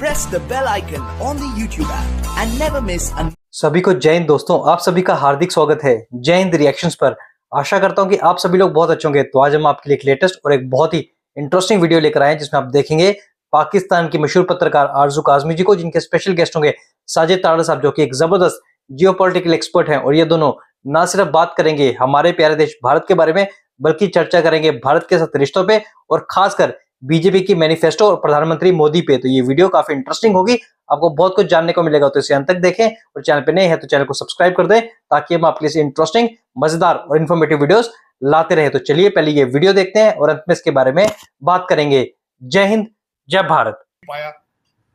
press the bell icon on the YouTube app and never miss an सभी को जय हिंद दोस्तों, आप सभी का हार्दिक स्वागत है जय हिंद रिएक्शंस पर। आशा करता हूं कि आप सभी लोग बहुत अच्छे होंगे। तो आज हम आपके लिए एक लेटेस्ट और एक बहुत ही इंटरेस्टिंग वीडियो लेकर आए हैं जिसमें आप देखेंगे पाकिस्तान की मशहूर पत्रकार आरजू काज़मी जी को, जिनके स्पेशल गेस्ट होंगे साजिद तारड़ साहब, जो कि एक जबरदस्त जियोपॉलिटिकल एक्सपर्ट हैं। और ये दोनों ना सिर्फ बात करेंगे हमारे प्यारे देश भारत के बारे में, बल्कि चर्चा करेंगे भारत के साथ रिश्तों पे और खासकर बीजेपी की मैनिफेस्टो और प्रधानमंत्री मोदी पे। तो ये वीडियो काफी इंटरेस्टिंग होगी, आपको बहुत कुछ जानने को मिलेगा। तो इसे अंत तक देखें और चैनल पे नए हैं तो चैनल को सब्सक्राइब कर दें ताकि हम आपके लिए इंटरेस्टिंग, मजेदार और इन्फॉर्मेटिव वीडियोस लाते रहे। तो चलिए पहले ये वीडियो देखते हैं और अंत में इसके बारे में बात करेंगे। जय हिंद, जय भारत। पाया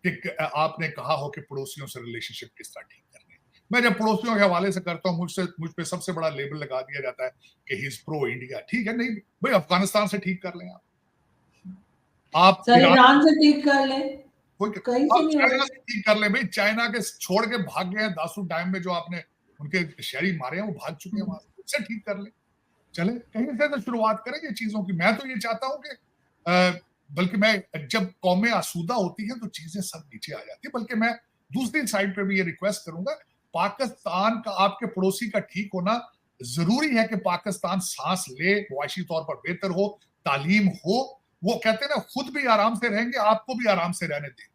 कि आपने कहा हो कि पड़ोसियों से रिलेशनशिप किस तरह ठीक करने। मैं जब पड़ोसियों के हवाले से करता हूं, मुझ पे सबसे बड़ा लेबल लगा दिया जाता है कि ही इज प्रो इंडिया। ठीक है, नहीं भाई, अफगानिस्तान से ठीक कर लें, आप ईरान से ठीक कर लें, चाइना से ठीक कर लें। भाई चाइना के छोड़ के भाग गए हैं दासू डैम में, जो आपने उनके शहरी मारे हैं, वो भाग चुके हैं वहां से ठीक कर लें। चले कहीं से तो शुरुआत करेंगे चीजों की। मैं तो ये चाहता हूं कि बल्कि मैं जब कौमें आसूदा होती हैं तो चीजें सब नीचे आ जाती है। बल्कि मैं दूसरी साइड पे भी ये रिक्वेस्ट करूंगा, पाकिस्तान का, आपके पड़ोसी का ठीक होना जरूरी है कि पाकिस्तान सांस ले, मुआशी तौर पर बेहतर हो, तालीम हो। वो कहते हैं ना, खुद भी आराम से रहेंगे, आपको भी आराम से रहने देंगे।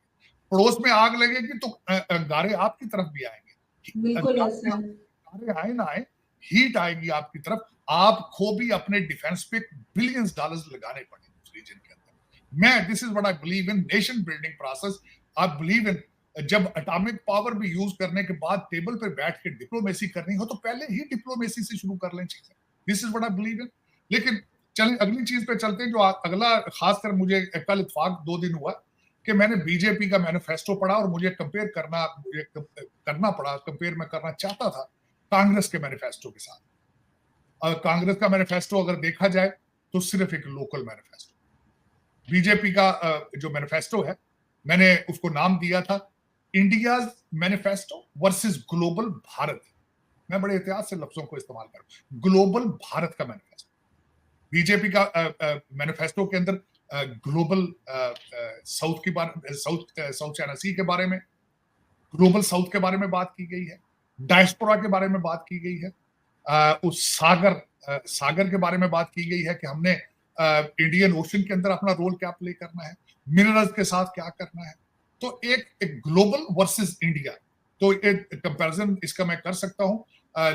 पड़ोस में आग लगेगी तो अंगारे आपकी तरफ भी आएंगे। अंगारे आए ना आए, हीट आएगी आपकी तरफ। आपको भी अपने डिफेंस पे बिलियंस डॉलर्स लगाने पड़ेंगे उस रीजन के अंदर। मैं this is what I believe in, nation building process. I believe in, जब एटॉमिक पावर भी यूज करने के बाद टेबल पे बैठ के डिप्लोमेसी करनी हो तो पहले ही डिप्लोमेसी से शुरू कर लें चीजें। This is what I believe in. लेकिन चलें अगली चीज पे चलते हैं, जो अगला खासकर मुझे कल इत्तेफाक 2 दिन हुआ कि मैंने बीजेपी का मैनिफेस्टो पढ़ा और मुझे कंपेयर करना पड़ा। कंपेयर मैं करना चाहता था कांग्रेस के मैनिफेस्टो के साथ। कांग्रेस का मैनिफेस्टो अगर देखा जाए तो सिर्फ एक लोकल मैनिफेस्टो। बीजेपी का जो मैनिफेस्टो है, मैंने उसको नाम दिया था India manifesto versus global Bharat. मैं बड़े एहतियात से लफ्जों को इस्तेमाल करूं। ग्लोबल भारत का मैनिफेस्टो। बीजेपी का मैनिफेस्टो के अंदर ग्लोबल साउथ चाइना सी के बारे में, ग्लोबल साउथ के बारे में बात की गई है, डायस्पोरा के बारे में बात की गई है, उस सागर के बारे में बात की गई है कि हमने इंडियन ओशन के अंदर अपना रोल क्या प्ले करना है, मिनरल्स के साथ क्या करना है। तो एक ग्लोबल वर्सेस इंडिया, तो एक कंपैरिजन इसका मैं कर सकता हूं।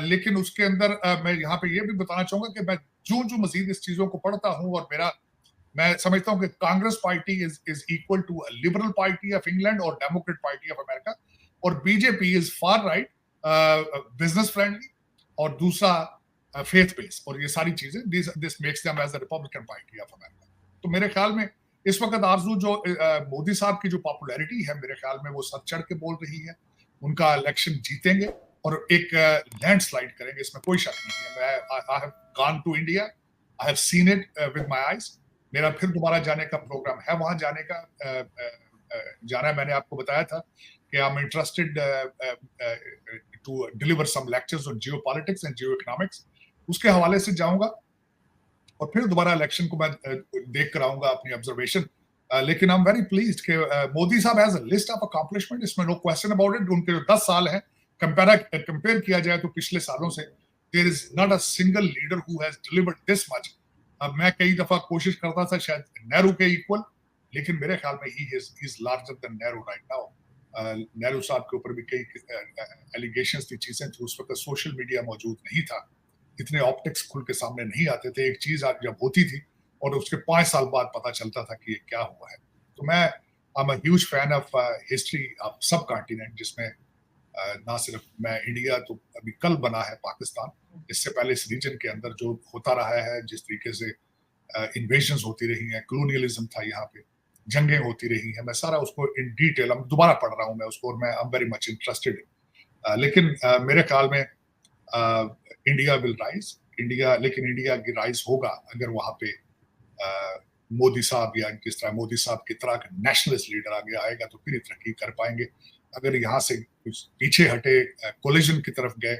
लेकिन उसके अंदर मैं यहाँ पे ये भी बताना चाहूंगा कि मैं जो मजीद इस चीजों को पढ़ता हूं और मैं समझता हूं कि Congress party is equal to a liberal party of England और डेमोक्रेट पार्टी ऑफ अमेरिका, और BJP is far right, business friendly, और दूसरा फेथ बेस्ड, और ये सारी चीजें this makes them as the Republican party of America. तो मेरे ख्याल में इस वक्त आरजू जो मोदी साहब की जो पॉपुलैरिटी है, मेरे ख्याल में वो सर चढ़ के बोल रही है। उनका इलेक्शन जीतेंगे और एक लैंडस्लाइड करेंगे, इसमें कोई शक नहीं है। I have gone to India, I have seen it with my eyes. मेरा फिर दोबारा जाने का प्रोग्राम है, वहां जाने का जाना है। मैंने आपको बताया था कि I am interested to deliver some lectures on geopolitics and geo economics. उसके हवाले से जाऊंगा और फिर दोबारा इलेक्शन को मैं देख कर आऊंगा अपनी ऑब्जर्वेशन। लेकिन आई एम वेरी प्लीज्ड कि मोदी साहब has a list of accomplishment, इसमें नो क्वेश्चन अबाउट इट। उनके जो 10 साल हैं, कंपेयर किया जाए तो पिछले सालों से, there is not a single leader who has delivered this much. अब मैं कई दफा कोशिश करता था शायद नेहरू के इक्वल, लेकिन मेरे ख्याल में he is larger than Nehru right now. Nehru साहब के ऊपर भी कई एलिगेशंस थी, चीजें थी। उस वक्त सोशल मीडिया मौजूद नहीं था, इतने ऑप्टिक्स खुल के सामने नहीं आते थे। एक चीज जब होती थी और उसके 5 साल बाद पता चलता था कि ये क्या हुआ है। तो मैं I am a huge fan of history of सब कॉन्टिनेंट, जिसमें ना सिर्फ मैं इंडिया, तो अभी कल बना है पाकिस्तान, इससे पहले इस रीजन के अंदर जो होता रहा है, जिस तरीके से इन्वेजन्स होती रही हैं, कॉलोनियलिज्म था, यहाँ पे जंगें होती रही हैं, मैं सारा उसको इन डिटेल अब दोबारा पढ़ रहा हूँ मैं उसको, और मैं I am very much interested. लेकिन मेरे ख्याल में इंडिया विल राइज, लेकिन इंडिया की राइज होगा अगर वहां पे मोदी साहब या किस तरह मोदी साहब की तरह का नेशनलिस्ट लीडर आगे आएगा तो फिर तरक्की कर पाएंगे। अगर यहाँ से कुछ पीछे हटे, कोलिजन की तरफ गए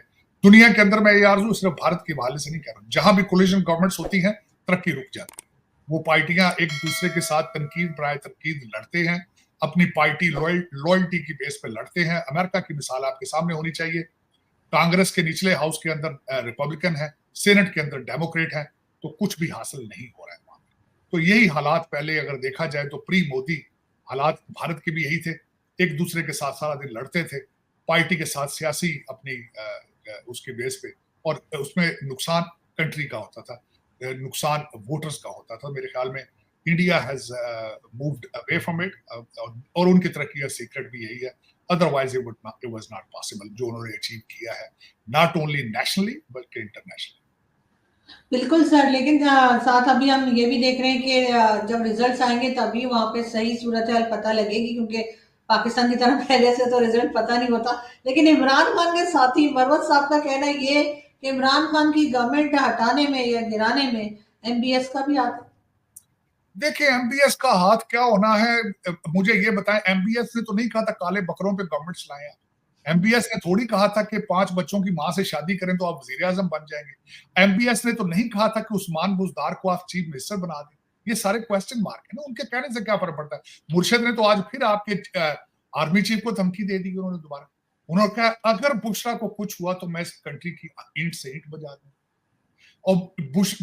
दुनिया के अंदर, मैं ये आरज़ू सिर्फ भारत के हवाले से नहीं कह रहा हूँ, जहां भी कोलिजन गवर्नमेंट्स होती हैं तरक्की रुक जाती है। वो पार्टियां एक दूसरे के साथ तनकीद बराए तनकीद लड़ते हैं, अपनी पार्टी लॉयल्टी की बेस पे लड़ते हैं। अमेरिका की मिसाल आपके सामने होनी चाहिए। कांग्रेस के निचले हाउस के अंदर रिपब्लिकन है, सेनेट के अंदर डेमोक्रेट है, तो कुछ भी हासिल नहीं हो रहा है वहां पे। तो यही हालात पहले अगर देखा जाए तो प्री मोदी हालात भारत के भी यही थे। एक दूसरे के साथ सारा दिन लड़ते थे, पार्टी के साथ सियासी अपनी उसके बेस पे, और उसमें नुकसान कंट्री का होता था, नुकसान वोटर्स का होता था। मेरे ख्याल में India has moved away from it, और उनकी तरक्की का सीक्रेट भी यही है। Otherwise it was not possible जो उन्होंने अचीव किया है, नॉट ओनली नेशनली बल्कि इंटरनेशनली। बिल्कुल सर, लेकिन साथ अभी हम ये भी देख रहे हैं कि जब रिजल्ट्स आएंगे तभी वहां पे सही सूरत हाल पता लगेगी, क्योंकि पाकिस्तान की तरफ पहले से तो रिजल्ट पता नहीं होता। लेकिन इमरान खान के साथी मरवत साहब का कहना ये कि इमरान खान की गवर्नमेंट हटाने में या गिराने में एमबीएस का भी हाथ है। देखिए, एमबीएस का हाथ क्या होना है, मुझे ये बताएं। एमबीएस ने तो नहीं कहा था काले बकरों पे गवर्नमेंट चलाएं। एमबीएस ने थोड़ी कहा था कि 5 बच्चों की मां से शादी करें तो आप वजीर आजम बन जाएंगे। एमबीएस ने तो नहीं कहा था कि उस्मान बुजदार को आप चीफ मिनिस्टर बना दें। ये सारे क्वेश्चन मार्क है ना, उनके कहने से क्या फर्क पड़ता है। मुर्शिद ने तो आज फिर आपके आर्मी चीफ को धमकी दे दी उन्होंने दोबारा। उन्होंने कहा अगर बुशरा को कुछ हुआ तो मैं इस कंट्री की ईंट से ईंट बजा दूं। और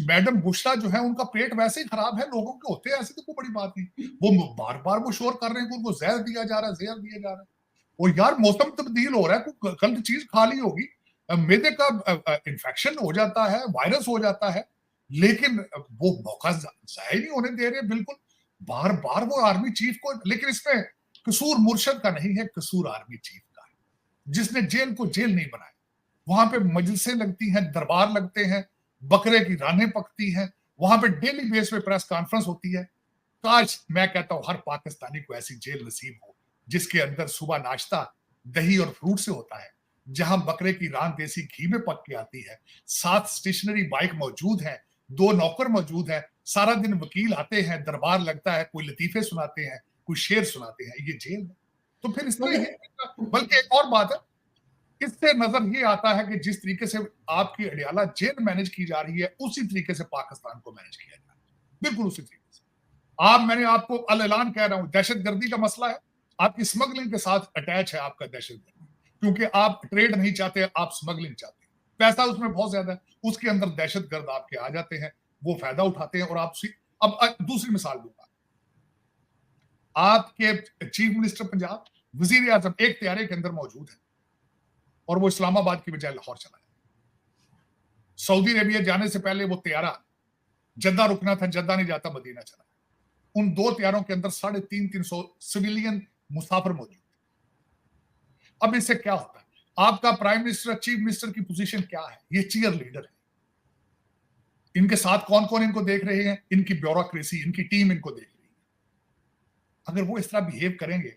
मैडम बुशरा जो है उनका पेट वैसे ही खराब है, लोगों के होते हैं, ऐसी तो कोई बड़ी बात नहीं। वो बार बार वो शोर कर रहे हैं कि उनको जहर दिया जा रहा है, जहर दिया जा रहा है। वो यार मौसम तब्दील हो रहा है, कोई गलत चीज खा ली होगी, मैदे का इन्फेक्शन हो जाता है, वायरस हो जाता है, लेकिन वो मौका जाया नहीं होने दे रहे बिल्कुल। बार बार वो आर्मी चीफ को, लेकिन इसमें कसूर मुर्शद का नहीं है, कसूर आर्मी चीफ का है, जिसने जेल को जेल नहीं बनाया। वहां पे मजलिसें लगती हैं, दरबार लगते हैं, बकरे की रानें पकती हैं, वहां पे डेली बेस पे प्रेस कॉन्फ्रेंस होती है। काश, मैं कहता हूं हर पाकिस्तानी को ऐसी जेल नसीब हो जिसके अंदर सुबह नाश्ता दही और फ्रूट से होता है, जहां बकरे की रान देसी घी में पक के आती है, 7 स्टेशनरी बाइक मौजूद है, 2 नौकर मौजूद है, सारा दिन वकील आते हैं, दरबार लगता है, कोई लतीफे सुनाते हैं, कोई शेर सुनाते हैं। ये जेल है। तो फिर इस तरह, बल्कि एक और बात है, इससे नजर ये आता है कि जिस तरीके से आपकी अडियाला जेल मैनेज की जा रही है, उसी तरीके से पाकिस्तान को मैनेज किया जा रहा है, बिल्कुल उसी तरीके से। मैंने आपको अल ऐलान कह रहा हूं, दहशतगर्दी का मसला है, आपकी स्मगलिंग के साथ अटैच है आपका दहशतगर्दी, क्योंकि आप ट्रेड नहीं चाहते, आप स्मगलिंग चाहते हैं, पैसा उसमें बहुत ज्यादा है, उसके अंदर दहशतगर्द आपके आ जाते हैं, वो फायदा उठाते हैं। और आप अब दूसरी मिसाल दूंगा, आपके चीफ मिनिस्टर पंजाब, वजीर आजम एक त्यारे के अंदर मौजूद है, और वो इस्लामाबाद की बजाय लाहौर चला है। सऊदी अरेबिया जाने से पहले वो त्यारा जद्दा रुकना था, जद्दा नहीं जाता, मदीना चला। उन 2 त्यारों के अंदर 350 सिविलियन मुसाफिर मौजूद। अब इससे क्या होता है, आपका प्राइम मिनिस्टर, चीफ मिनिस्टर की पोजीशन क्या है, ये चीयर लीडर है। इनके साथ कौन कौन इनको देख रहे हैं, इनकी ब्यूरोक्रेसी, इनकी टीम इनको देख रही है। अगर वो इस तरह बिहेव करेंगे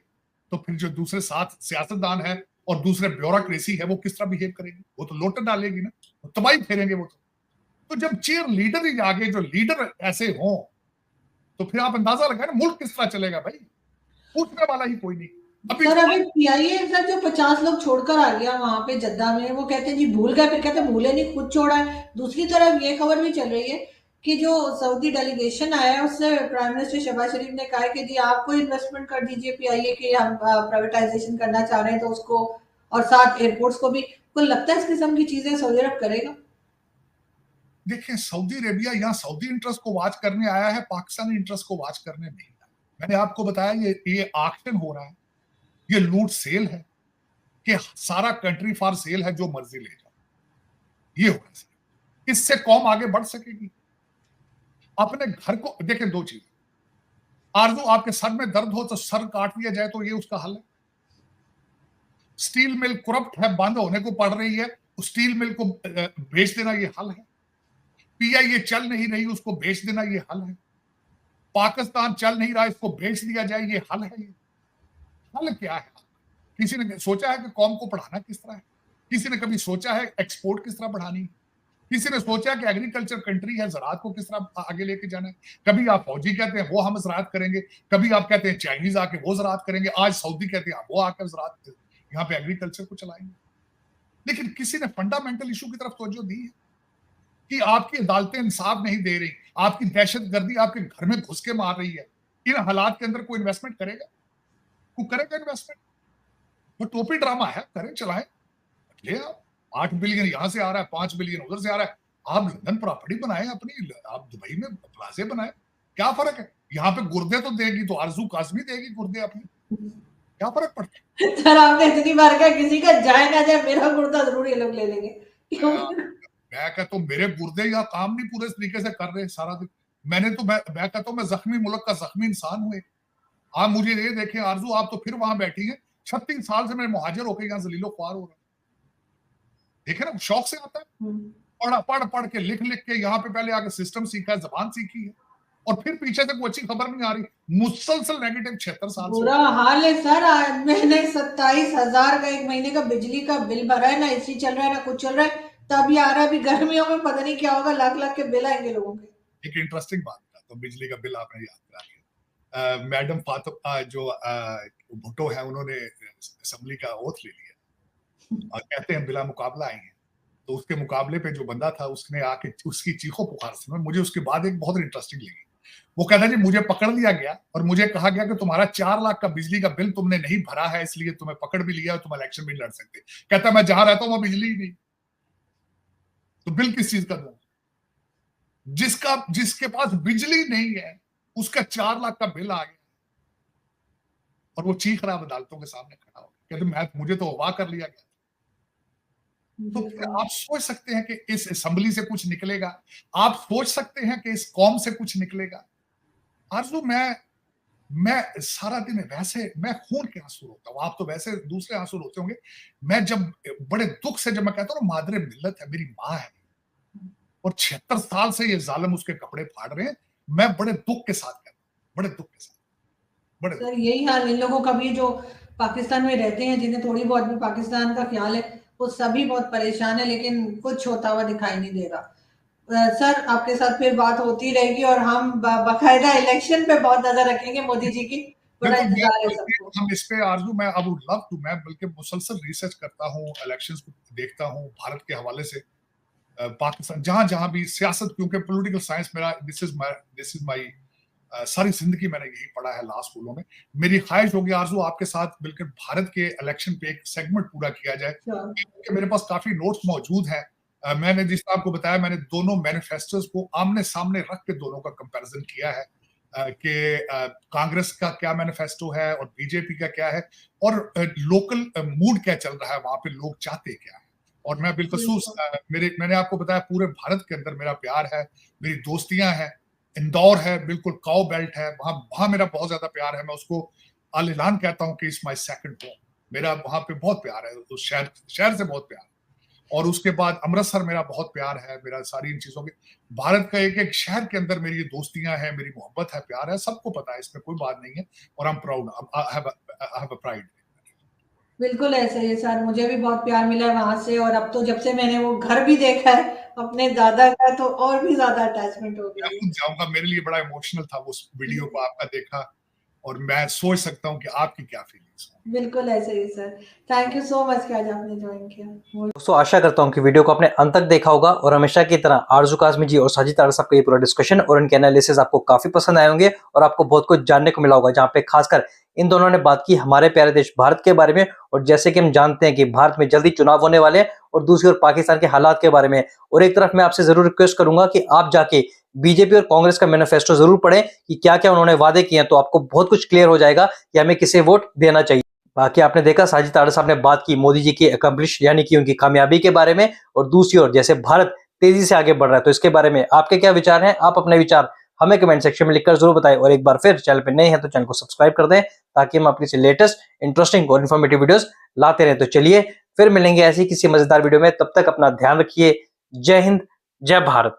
तो फिर जो दूसरे साथ सियासतदान है और दूसरे ब्यूरोक्रेसी है, वो किस तरह बिहेव करेंगे, वो तो लोटन डालेगी ना, तबाही फेरेंगे वो तो जब चीयर लीडर ही आगे जो लीडर ऐसे हों, तो फिर आप अंदाजा लगाए ना मुल्क किस तरह चलेगा भाई, पूछने वाला ही कोई नहीं। अभी पीआईए सर जो 50 लोग छोड़कर आ गया वहां पे जद्दा में, वो कहते हैं जी भूल गए, फिर कहते हैं भूले नहीं, खुद छोड़ा है। दूसरी तरफ ये खबर भी चल रही है कि जो सऊदी डेलीगेशन आया है उससे प्राइम मिनिस्टर शहबाज शरीफ ने कहा है कि जी आप कोई इन्वेस्टमेंट कर दीजिए पीआईए के, हम प्राइवेटाइजेशन करना चाह रहे हैं तो उसको, और साथ एयरपोर्ट्स को भी। कोई लगता है इस किस्म की चीजें सऊदी अरब करेगा? देखिए, सऊदी अरेबिया यहाँ सऊदी इंटरेस्ट को वॉच करने आया है, पाकिस्तानी इंटरेस्ट को वॉच करने नहीं आया। मैंने आपको बताया ये ऑक्शन हो रहा है, ये लूट सेल है कि सारा कंट्री फॉर सेल है, जो मर्जी ले जाओ, ये हो रहा है। इससे कौम आगे बढ़ सकेगी? अपने घर को देखें, 2 चीज, आरजू आपके सर में दर्द हो तो सर काट लिया जाए तो ये उसका हल है। स्टील मिल करप्ट है, बंद होने को पड़ रही है, स्टील मिल को बेच देना ये हल है। पीआईए चल नहीं रही, उसको बेच देना ये हल है। पाकिस्तान चल नहीं रहा, इसको बेच दिया जाए, ये हल है। ये हल क्या है? किसी ने सोचा है कि कौम को पढ़ाना किस तरह है? किसी ने कभी सोचा है एक्सपोर्ट किस तरह बढ़ानी है? किसी ने सोचा कि एग्रीकल्चर कंट्री है, ज़राअत को किस तरह आगे लेके जाना है? कभी आप फौजी कहते हैं वो हम ज़राअत करेंगे, कभी आप कहते हैं चाइनीज आके वो ज़राअत करेंगे, आज सऊदी कहते हैं वो आकर ज़राअत यहाँ पे एग्रीकल्चर को चलाएंगे। लेकिन किसी ने फंडामेंटल इशू की तरफ तवज्जो दी है कि आपकी अदालतें इंसाफ नहीं दे रही, आपकी दहशतगर्दी आपके घर में घुस के मार रही है। इन हालात के अंदर कोई इन्वेस्टमेंट करेगा? वो करेगा इन्वेस्टमेंट। वो टोपी ड्रामा है, करें, चलाएं, ले आप 8 बिलियन यहां से आ रहा है, 5 बिलियन उधर से आ रहा है, आप लंदन प्रॉपर्टी बनाए अपनी, आप दुबई में प्लाजे बनाए, क्या फर्क है? यहाँ पे गुर्दे तो देगी तो आरजू काजमी देगी गुर्दे अपने, क्या फर्क पड़ता है? सर आपने इतनी बार कहा किसी का जाए ना जाए मेरा गुर्दा जरूर ये लोग ले लेंगे। मैं कहता हूँ मेरे गुर्दे यहाँ काम नहीं पूरे तरीके से कर रहे सारा दिन। मैं कहता हूँ मैं जख्मी मुल्क का जख्मी इंसान हुए। आप मुझे ये देखें आरजू, आप तो फिर वहां बैठी हैं, 36 साल से मैं मुहाजिर होकर यहाँ जलीलो ख्वार हो रहा हूँ। देखे ना, शौक से आता है, पढ़ के लिख के यहाँ पे पहले आके सिस्टम सीखा है, जबान सीखी है, और फिर पीछे से कोई अच्छी खबर नहीं आ रही, मुसलसल नेगेटिव 76 साल बुरा हाल है सर। मैंने 27,000 का एक महीने का बिजली का बिल भरा है, ना एसी चल रहा है ना कुछ चल रहा है, तब ये आ रहा है। अभी गर्मियों में पता नहीं क्या होगा, लाख के बिल आएंगे लोगों के। एक इंटरेस्टिंग बात था, तो बिजली का बिल आपने याद करा दिया। मैडम फातिमा जो भुट्टो है, उन्होंने असेंबली का ओथ ले लिया और कहते हैं बिला मुकाबला आए हैं। तो उसके मुकाबले पे जो बंदा था उसने आके उसकी चीखों पुकार सुना। मुझे उसके बाद एक बहुत इंटरेस्टिंग लगी। वो कहता जी मुझे पकड़ लिया गया और मुझे कहा गया कि तुम्हारा 4 लाख का बिजली का बिल तुमने नहीं भरा है, इसलिए तुम्हें पकड़ भी लिया और तुम इलेक्शन भी लड़ सकते। कहता मैं जहां रहता हूं वहां बिजली ही नहीं, तो बिल किस चीज का दूं? जिसके पास बिजली नहीं है उसका 4 लाख का बिल आ गया और वो चीख रहा अदालतों के सामने खड़ा हो, कहते मुझे तो अगवा कर लिया गया। तो आप सोच सकते हैं कि इस असेंबली से कुछ निकलेगा, आप सोच सकते हैं कि इस कौम से कुछ निकलेगा। आरजू, मैं सारा दिन वैसे मैं खून के आंसू रोता हूं, आप तो वैसे दूसरे आंसू रोते होंगे। मैं जब बड़े दुख से जब मैं कहता हूँ मादरे मिल्लत है, मेरी माँ है और 76 साल से ये जालिम उसके कपड़े फाड़ रहे हैं, मैं बड़े दुख के साथ कहता हूँ, बड़े दुख के साथ। बड़े सर यही हाल इन लोगों का भी जो पाकिस्तान में रहते हैं, जिन्हें थोड़ी बहुत भी पाकिस्तान का ख्याल है, वो सभी बहुत परेशान है, लेकिन कुछ होता हुआ दिखाई नहीं दे रहा। सर आपके साथ फिर बात होती रहेगी और हम बाकायदा इलेक्शन पे बहुत नजर रखेंगे मोदी जी की। बड़ा इंतजार है सबको। हम इस पे आरजू, मैं अब लव टू, मैं बल्कि मुसलसल रिसर्च करता हूँ, इलेक्शंस को देखता हूँ भारत के हवाले से, पाकिस्तान जहां भी सियासत, क्योंकि पॉलिटिकल साइंस मेरा दिस इज माय सारी जिंदगी मैंने यही पढ़ा है लॉ स्कूलों में। मेरी ख्वाहिश होगी आरजू आपके साथ मिलकर भारत के इलेक्शन पे एक सेगमेंट पूरा किया जाए, क्योंकि मेरे पास काफी नोट्स मौजूद हैं। मैंने जिस तरह आपको बताया, मैंने दोनों मैनिफेस्टोस को आमने सामने रख के दोनों का कंपैरिजन किया है कि कांग्रेस का क्या मैनिफेस्टो है और बीजेपी का क्या है, और लोकल मूड क्या चल रहा है वहां पे, लोग चाहते क्या है। और मैं बिलखसूस मैंने आपको बताया पूरे भारत के अंदर मेरा प्यार है, मेरी दोस्तियां हैं, इंदौर है बिल्कुल काउ बेल्ट है, वहां मेरा बहुत ज्यादा प्यार है। मैं उसको अल ऐलान कहता हूं कि इट्स माय सेकंड होम, मेरा वहां पे बहुत प्यार है, उस शहर से बहुत प्यार है। और उसके बाद अमृतसर मेरा बहुत प्यार है, मेरा सारी इन चीजों के, भारत का एक शहर के अंदर मेरी दोस्तियां हैं, मेरी मोहब्बत है, प्यार है, सबको पता है, इसमें कोई बात नहीं है। और I am proud, I have a pride. बिल्कुल ऐसे ही सर, मुझे भी बहुत प्यार मिला है वहां से, और अब तो जब से मैंने वो घर भी देखा है अपने दादा का, तो और भी ज्यादा अटैचमेंट हो गई। मैं जाऊंगा, मेरे लिए बड़ा इमोशनल था उस वीडियो को आपका देखा, और मैं सोच सकता हूँ कि आपकी क्या फीलिंग्स हैं। बिल्कुल ऐसे ही sir, thank you so much कि आज आपने ज्वाइन किया। दोस्तों आशा करता हूँ कि वीडियो को आपने अंत तक देखा होगा और हमेशा की तरह आरजू काज़मी जी और साजिद तारड़ साहब का ये पूरा डिस्कशन और इनके एनालिसिस आपको काफी पसंद आए होंगे और आपको बहुत कुछ जानने को मिला होगा, जहाँ पे खासकर इन दोनों ने बात की हमारे प्यारे देश भारत के बारे में, और जैसे कि हम जानते हैं कि भारत में जल्दी चुनाव होने वाले हैं, और दूसरी ओर पाकिस्तान के हालात के बारे में। और एक तरफ मैं आपसे जरूर रिक्वेस्ट करूंगा कि आप जाके बीजेपी और कांग्रेस का मैनिफेस्टो जरूर पढ़ें कि क्या क्या उन्होंने वादे किए हैं, तो आपको बहुत कुछ क्लियर हो जाएगा कि हमें किसे वोट देना चाहिए। बाकी आपने देखा साजिद तारड़ साहब ने बात की मोदी जी की अकम्प्लिश यानी कि उनकी कामयाबी के बारे में, और दूसरी ओर जैसे भारत तेजी से आगे बढ़ रहा है, तो इसके बारे में आपके क्या विचार हैं? आप अपने विचार हमें कमेंट सेक्शन में लिखकर जरूर बताएं। और एक बार फिर चैनल पर नए हैं तो चैनल को सब्सक्राइब कर दें, ताकि हम अपनी लेटेस्ट इंटरेस्टिंग और इन्फॉर्मेटिव वीडियोस लाते रहें। तो चलिए फिर मिलेंगे ऐसी किसी मजेदार वीडियो में, तब तक अपना ध्यान रखिए। जय हिंद, जय भारत।